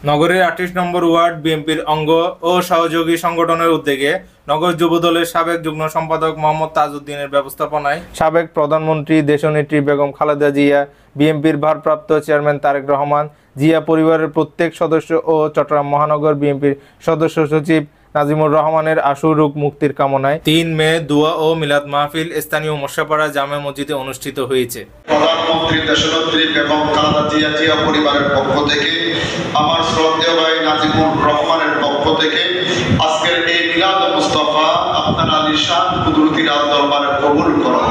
নগরের 38 নম্বর ওয়ার্ড বিএনপির অঙ্গ ও সহযোগী সংগঠনের উদ্যোগে নগর যুবদলের সাবেক যুগ্ম সম্পাদক মোহাম্মদ তাজউদ্দিনের ব্যবস্থাপনায় সাবেক প্রধানমন্ত্রী দেশনেত্রী বেগম খালেদা জিয়া, বিএনপির ভারপ্রাপ্ত চেয়ারম্যান তারেক রহমান, জিয়া পরিবারের প্রত্যেক সদস্য ও চট্টগ্রাম মহানগর বিএনপির সদস্য সচিব নাজিমুর রহমানের আশু রোগ মুক্তির কামনায় 3 মে দোয়া ও মিলাদ মাহফিল স্থানীয় মোর্শেপাড়া জামে মসজিদে অনুষ্ঠিত হয়েছে। প্রধানমন্ত্রী দেশনেত্রী বেগম খালেদা জিয়া পরিবারের পক্ষ থেকে, আমার শ্রদ্ধেয় ভাই নাজিমুর রহমানের পক্ষ থেকে আজকের এই মিলাদ মুস্তাফা আপনার আলিশান কুদরতি রাজ দরবারে কবুল করুন।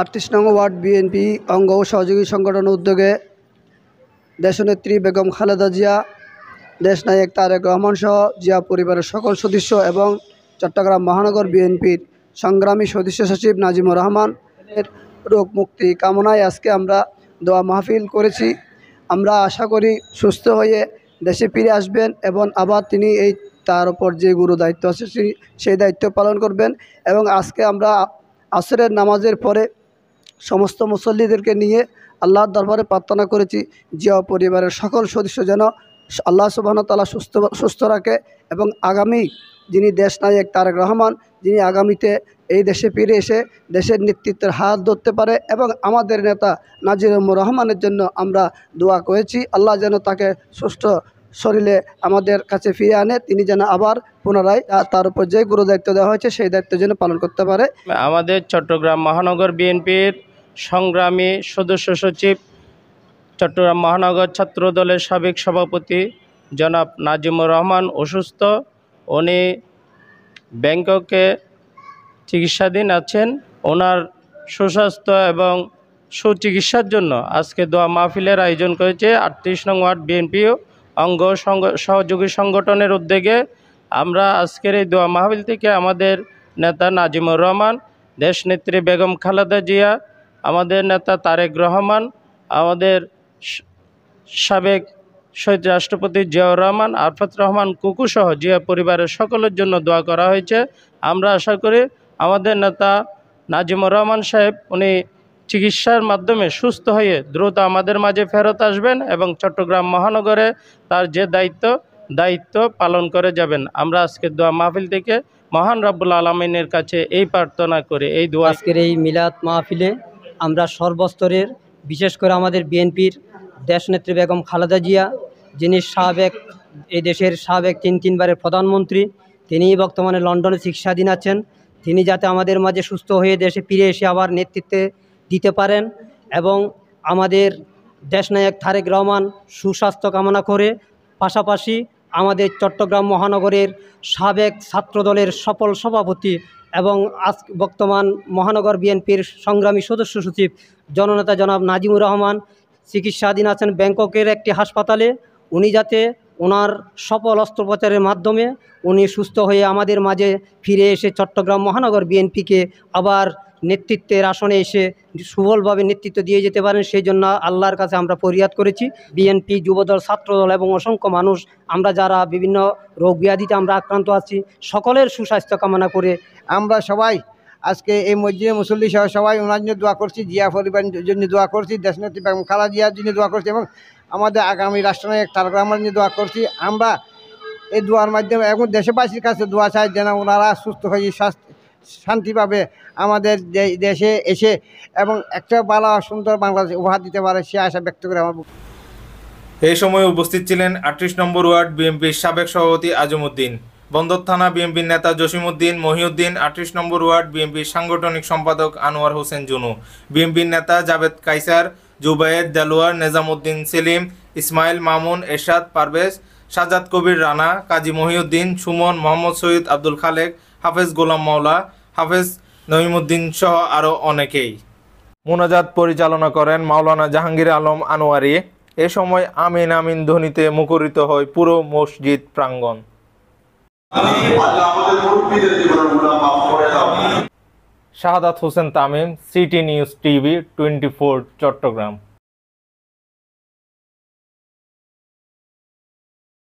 38 নং ওয়ার্ড বিএনপি অঙ্গ ও সহযোগী সংগঠনের উদ্যোগে দেশনেত্রী বেগম খালেদা জিয়া, দেশনায়ক তারেক রহমান সহ জিয়া পরিবারের সকল সদস্য এবং চট্টগ্রাম মহানগর বিএনপির সংগ্রামী সদস্য সচিব নাজিমুর রহমানের রোগ মুক্তি কামনায় আজকে আমরা দোয়া মাহফিল করেছি। আমরা আশা করি সুস্থ হয়ে দেশে ফিরে আসবেন এবং আবার তিনি তার উপর যে গুরু দায়িত্ব আছে সেই দায়িত্ব পালন করবেন। এবং আজকে আমরা আসরের নামাজের পরে সমস্ত মুসল্লিদেরকে নিয়ে আল্লাহর দরবারে প্রার্থনা করেছি জিয়া পরিবারের সকল সদস্য যেন আল্লাহ সুবহানাহু ওয়া তাআলা সুস্থ রাখে এবং আগামী যিনি দেশনায়ক তারেক রহমান, যিনি আগামীতে এই দেশে ফিরে এসে দেশের নেতৃত্বের হাত ধরতে পারে এবং আমাদের নেতা নাজিমুর রহমানের জন্য আমরা দোয়া করেছি আল্লাহ যেন তাকে সুস্থ শরীরে আমাদের কাছে ফিরে আনে, তিনি যেন আবার পুনরায় তার উপর যে গুরু দায়িত্ব দেওয়া হয়েছে সেই দায়িত্ব যেন পালন করতে পারে। আমাদের চট্টগ্রাম মহানগর বিএনপির সংগ্রামী সদস্য সচিব, চট্টগ্রাম মহানগর ছাত্র দলের সাবেক সভাপতি জনাব নাজিমুর রহমান অসুস্থ, উনি ব্যাংককে চিকিৎসাধীন আছেন। ওনার সুস্বাস্থ্য এবং সুচিকিৎসার জন্য আজকে দোয়া মাহফিলের আয়োজন করেছে 38 নং ওয়ার্ড বিএনপি অঙ্গ সহযোগী সংগঠনের উদ্যোগে। আমরা আজকের এই দোয়া মাহফিল থেকে আমাদের নেতা নাজিমুর রহমান, দেশনেত্রী বেগম খালেদা জিয়া, আমাদের নেতা তারেক রহমান, আমাদের সাবেক শহীদ রাষ্ট্রপতি জিয়াউর রহমান, আরফাত রহমান কুকু সহ জিয়া পরিবারের সকলের জন্য দোয়া করা হয়েছে। আমরা আশা করি আমাদের নেতা নাজিমুর রহমান সাহেব উনি চিকিৎসার মাধ্যমে সুস্থ হয়ে দ্রুত আমাদের মাঝে ফেরত আসবেন এবং চট্টগ্রাম মহানগরে তার যে দায়িত্ব পালন করে যাবেন। আমরা আজকের দোয়া মাহফিল থেকে মহান রব্বুল আলামিনের কাছে এই প্রার্থনা করে এই দোয়া। আজকের এই মিলাদ মাহফিলে আমরা সর্বস্তরের, বিশেষ করে আমাদের বিএনপির দেশনেত্রী বেগম খালেদা জিয়া, যিনি এই দেশের সাবেক তিনবারের প্রধানমন্ত্রী, তিনি বর্তমানে লন্ডনে চিকিৎসাধীন আছেন, তিনি যাতে আমাদের মাঝে সুস্থ হয়ে দেশে ফিরে এসে আবার নেতৃত্বে দিতে পারেন এবং আমাদের দেশনায়ক তারেক রহমান সুস্বাস্থ্য কামনা করে, পাশাপাশি আমাদের চট্টগ্রাম মহানগরের সাবেক ছাত্রদলের সফল সভাপতি এবং বর্তমান মহানগর বিএনপির সংগ্রামী সদস্য সচিব জননেতা জনাব নাজিমুর রহমান চিকিৎসাধীন আছেন ব্যাংককের একটি হাসপাতালে। উনি যাতে ওনার সফল অস্ত্রোপচারের মাধ্যমে উনি সুস্থ হয়ে আমাদের মাঝে ফিরে এসে চট্টগ্রাম মহানগর বিএনপিকে আবার নেতৃত্বের আসনে এসে সুবলভাবে নেতৃত্ব দিয়ে যেতে পারেন, সেই জন্য আল্লাহর কাছে আমরা ফরিয়াদ করেছি। বিএনপি, যুবদল, ছাত্রদল এবং অসংখ্য মানুষ আমরা যারা বিভিন্ন রোগ ব্যাধিতে আমরা আক্রান্ত আছি, সকলের সুস্বাস্থ্য কামনা করে আমরা সবাই আজকে এই মসজিদে মুসল্লি সহ সবাই ওনার জন্য দোয়া করছি, জিয়া পরিবারের জন্য দোয়া করছি, দেশনেত্রী বেগম খালেদা জিয়ার জন্য দোয়া করছি এবং আমাদের আগামী রাষ্ট্রনায়ক তারেক রহমানের জন্য দোয়া করছি। আমরা এই দোয়ার মাধ্যমে এবং দেশবাসীর কাছে দোয়া চাই যেন ওনারা সুস্থ হয়ে শান্তিভাবে আমাদের দেশে এসে এবং একটা ভালো সুন্দর বাংলাদেশ উপহার দিতে পারে, সে আশা ব্যক্ত করে আমার। এই সময় উপস্থিত ছিলেন 38 নম্বর ওয়ার্ড বিএনপির সাবেক সভাপতি আজমউদ্দিন, বন্দর থানা বিএনপির নেতা জসিমউদ্দিন মহিউদ্দিন, 38 নম্বর ওয়ার্ড বিএনপির সাংগঠনিক সম্পাদক আনোয়ার হোসেন জুনু, বিএনপির নেতা জাভেদ কাইসার, জুবায়ের, দেলোয়ার, নেজামউদ্দিন সেলিম, ইসমাইল, মামুন, এরশাদ, পারভেজ, সাজাদ কবির রানা, কাজী মহিউদ্দিন, সুমন, মোহাম্মদ শহীদ, আব্দুল খালেক, হাফেজ গোলাম মাওলা, হাফেজ নঈমউদ্দিন সহ আরও অনেকেই। মোনাজাত পরিচালনা করেন মাওলানা জাহাঙ্গীর আলম আনোয়ারি। এ সময় আমিন আমিন ধ্বনিতে মুখরিত হয় পুরো মসজিদ প্রাঙ্গণ। Shahadat Hossain Tamim, city news TV 24 Chittagong.